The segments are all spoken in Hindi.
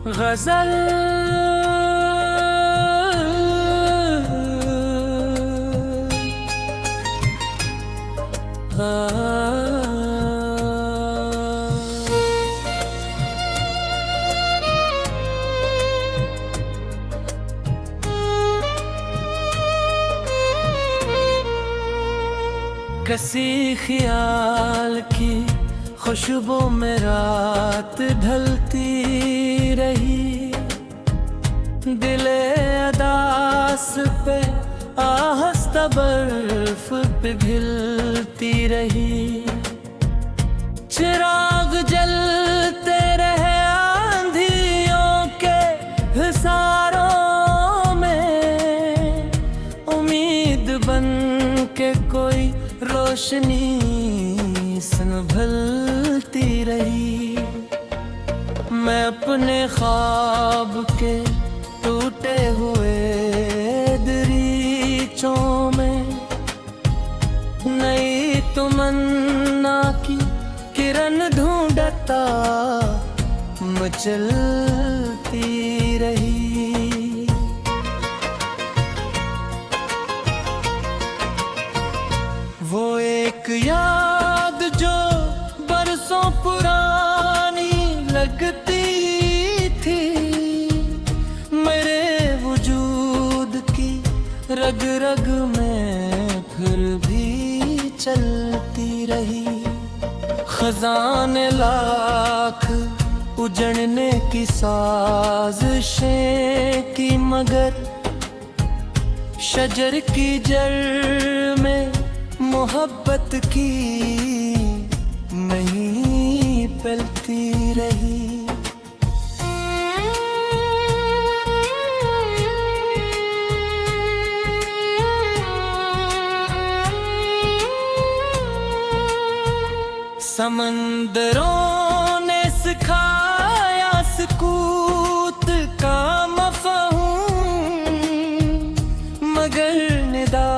गजल कसी ख्याल की खुशबू में रात ढलती रही, दिले अदास पे आहस्ता बर्फ पिघलती रही। चिराग जलते रहे आंधियों के हिसारों में, उम्मीद बन के कोई रोशनी संभलती रही। मैं अपने ख्वाब के टूटे हुए दरीचों में नई तमन्ना की किरण ढूंढता मचलती रही। वो एक याद जो बरसों पुरानी लगती थी, मेरे वजूद की रग रग में फिर भी चलती रही। खजाने लाख उजड़ने की साजिशें की, मगर शजर की जड़ में मोहब्बत की नहीं पलती रही। समंदरों ने सिखाया सकूत का मफ़हूम, मगर निदा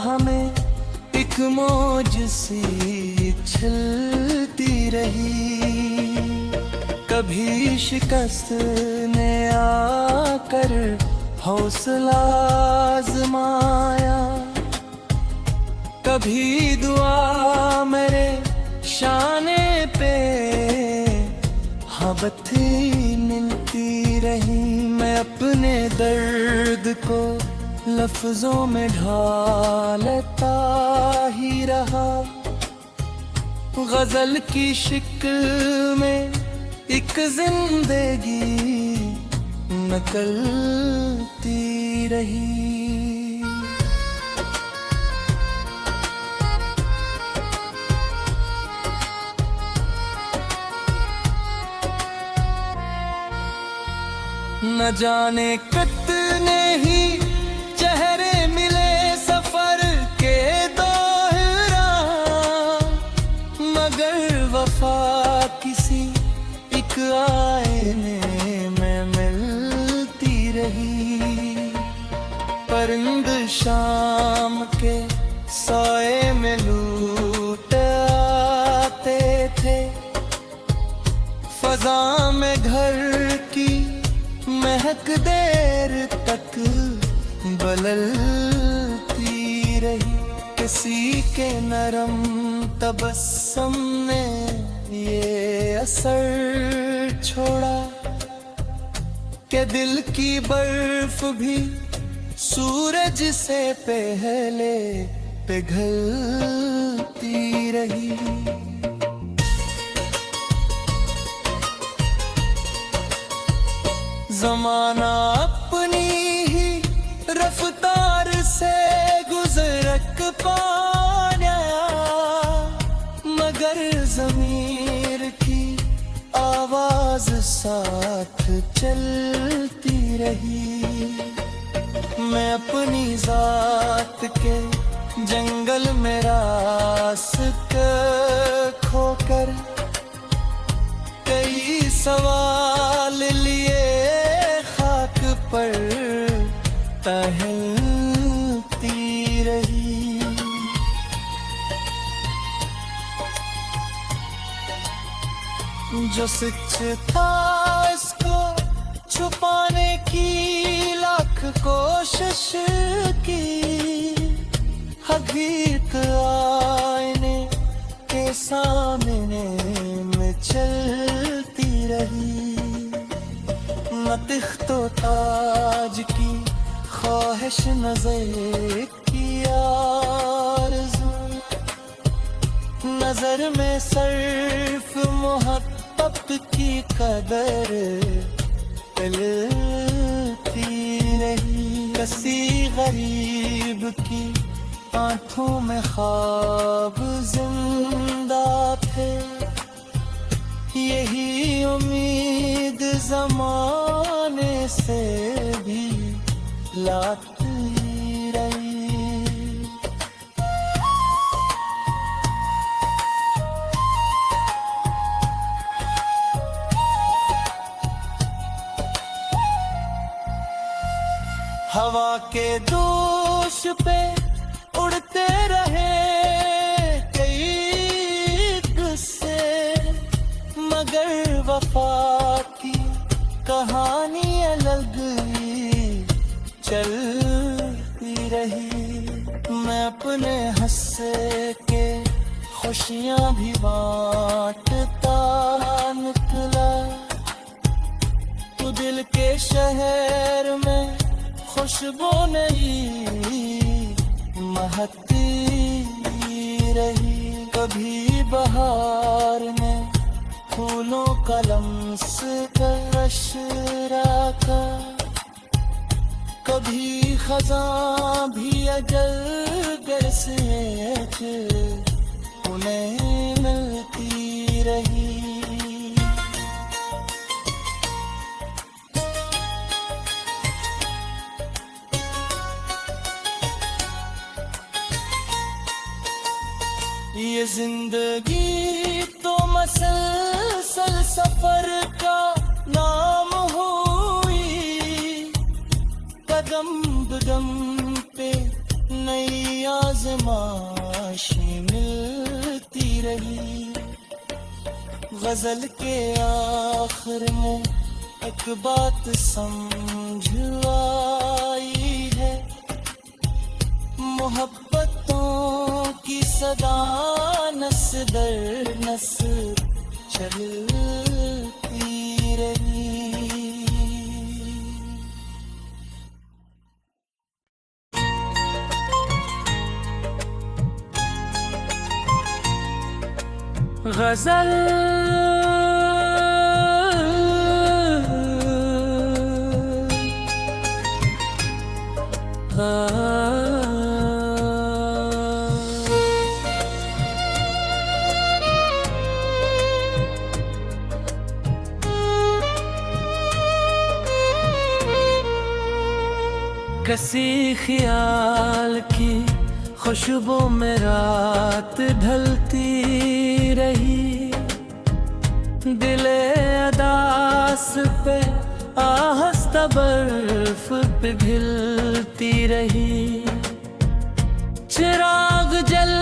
हमें एक मौज सी छलती रही। कभी शिकस्त ने आकर हौसला आज़माया, कभी दुआ मेरे शाने पे हबथी मिलती रही। मैं अपने दर्द को लफ्जों में ढालता ही रहा, गजल की शिक्ल में एक जिंदगी नकलती रही। न जाने कितने ही चेहरे मिले सफर के दौरान, मगर वफा किसी एक आईने में मिलती रही। परिंद शाम के सोए में लूट आते थे, फजा में घर की महक देर तक बलती रही। किसी के नरम तबस्सुम ने ये असर छोड़ा कि दिल की बर्फ भी सूरज से पहले पिघलती रही। ज़माना अपनी ही रफ्तार से गुज़रक पाया, मगर ज़मीर की आवाज़ साथ चलती रही। मैं अपनी ज़ात के जंगल में रास्ता खोकर कई सवाल लिए खाक पर टहलती रही। जो सच था इसको की लाख कोशिश की, हकीकत आईने के सामने में चलती रही। न तिख्तो ताज की ख्वाहिश नजर की आरज़ू, नजर में सिर्फ मोहब्बत की कदर मिलती रही। किसी गरीब की आंखों में ख्वाब जिंदा थे, यही उम्मीद ज़माने से भी लाती रही। हवा के दोष पे उड़ते रहे कई किस्से, मगर वफा की कहानी अलग ही चलती रही। मैं अपने हंसे के खुशियां भी बांटता निकला, तो दिल के शहर में खुशबू नहीं महकती रही। कभी बहार में फूलों का लम्स का, कभी खज़ां भी अजल जैसे उन्हें मिलती रही। ये जिंदगी तो मसलसल सफर का नाम हुई, कदम कदम पे नई आज़माइशें मिलती रही। गजल के आखिर में एक बात समझ आई है, मोहब्बतों की सदा नस दर नस चलती रही। गजल किसी ख्याल की खुशबू में रात ढलती रही, दिले अदास पे आहस्ता बर्फ पिघलती रही। चिराग जल